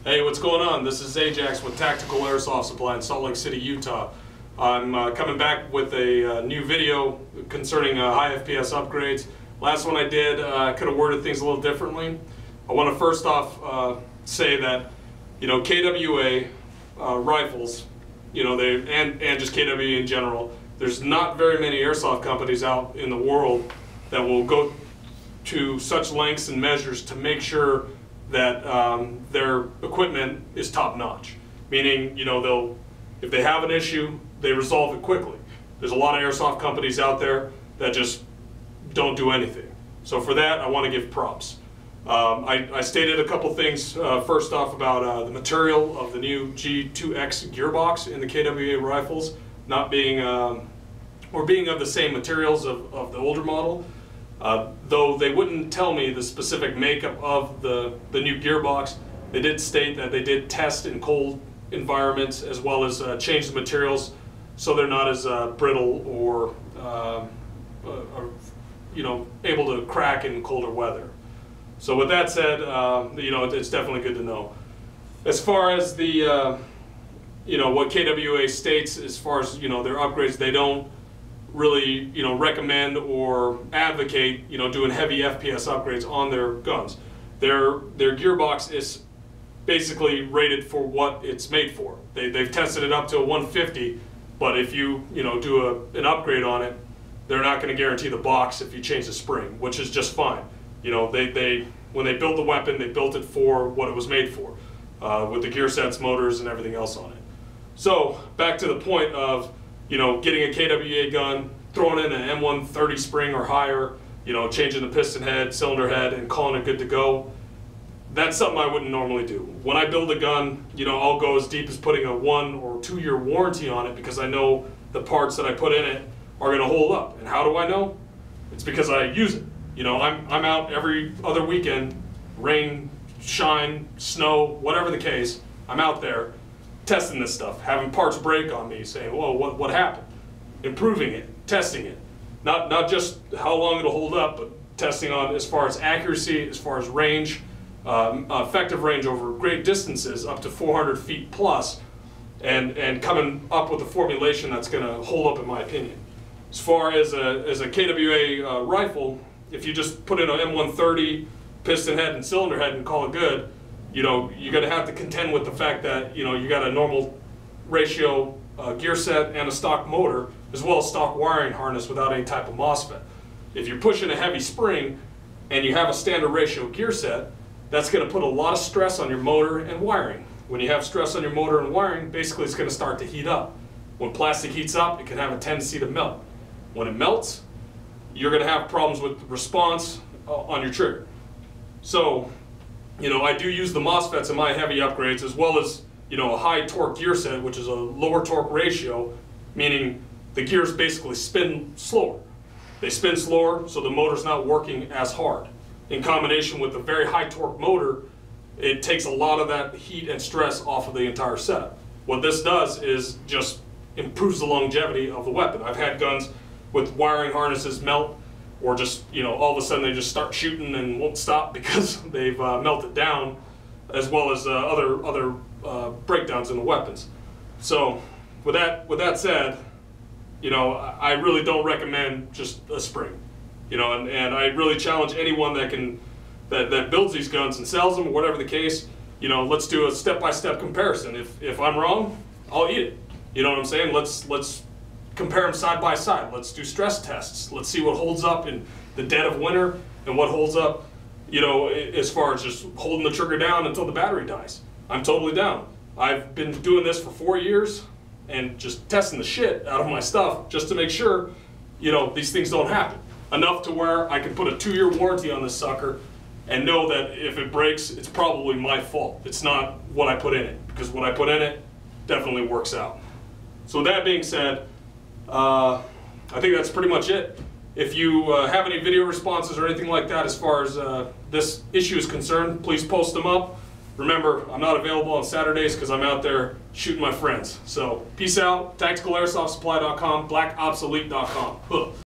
Hey, what's going on? This is Ajax with Tactical Airsoft Supply in Salt Lake City, Utah. I'm coming back with a new video concerning high FPS upgrades. Last one I did, I could have worded things a little differently. I want to first off say that, KWA rifles, and just KWA in general, there's not very many airsoft companies out in the world that will go to such lengths and measures to make sure that their equipment is top notch. Meaning, if they have an issue, they resolve it quickly. There's a lot of airsoft companies out there that just don't do anything. So for that, I want to give props. I stated a couple things first off about the material of the new G2X gearbox in the KWA rifles not being, or being of the same materials of the older model. Though they wouldn't tell me the specific makeup of the new gearbox, they did state that they did test in cold environments as well as change the materials so they're not as brittle or able to crack in colder weather. So with that said, it's definitely good to know. As far as the what KWA states as far as their upgrades, they don't really recommend or advocate doing heavy FPS upgrades on their guns. Their gearbox is basically rated for what it's made for. They've tested it up to a 150, but if you do an upgrade on it, they're not going to guarantee the box if you change the spring, which is just fine. When they built the weapon, they built it for what it was made for, with the gear sets, motors, and everything else on it. So back to the point of getting a KWA gun, throwing in an M130 spring or higher, changing the piston head, cylinder head, and calling it good to go. That's something I wouldn't normally do. When I build a gun, I'll go as deep as putting a 1 or 2 year warranty on it because I know the parts that I put in it are going to hold up. And how do I know? It's because I use it. I'm out every other weekend, rain, shine, snow, whatever the case, I'm out there testing this stuff, having parts break on me, saying, whoa, what happened? Improving it, testing it. Not just how long it'll hold up, but testing on as far as accuracy, as far as range, effective range over great distances, up to 400 feet plus, and coming up with a formulation that's going to hold up in my opinion. As far as a KWA rifle, if you just put in an M130 piston head and cylinder head and call it good, you're going to have to contend with the fact that you got a normal ratio gear set and a stock motor, as well as stock wiring harness without any type of MOSFET. If you're pushing a heavy spring and you have a standard ratio gear set, that's going to put a lot of stress on your motor and wiring. When you have stress on your motor and wiring, basically it's going to start to heat up. When plastic heats up, it can have a tendency to melt. When it melts, you're going to have problems with response on your trigger. So, I do use the MOSFETs in my heavy upgrades as well as, a high torque gear set, which is a lower torque ratio, meaning the gears basically spin slower. They spin slower, so the motor's not working as hard. In combination with a very high torque motor, it takes a lot of that heat and stress off of the entire setup. What this does is just improves the longevity of the weapon. I've had guns with wiring harnesses melt, or just, all of a sudden they just start shooting and won't stop because they've melted down, as well as other breakdowns in the weapons. So with that said, I really don't recommend just a spring. And I really challenge anyone that builds these guns and sells them, or whatever the case, let's do a step-by-step comparison. If I'm wrong, I'll eat it. You know what I'm saying? Let's compare them side by side. Let's do stress tests. Let's see what holds up in the dead of winter and what holds up, as far as just holding the trigger down until the battery dies. I'm totally down. I've been doing this for 4 years and just testing the shit out of my stuff just to make sure, these things don't happen. Enough to where I can put a 2 year warranty on this sucker and know that if it breaks, it's probably my fault. It's not what I put in it, because what I put in it definitely works out. So with that being said, I think that's pretty much it. If you have any video responses or anything like that as far as this issue is concerned, please post them up. Remember, I'm not available on Saturdays because I'm out there shooting my friends. So peace out, tacticalairsoftssupply.com, blackopselite.com.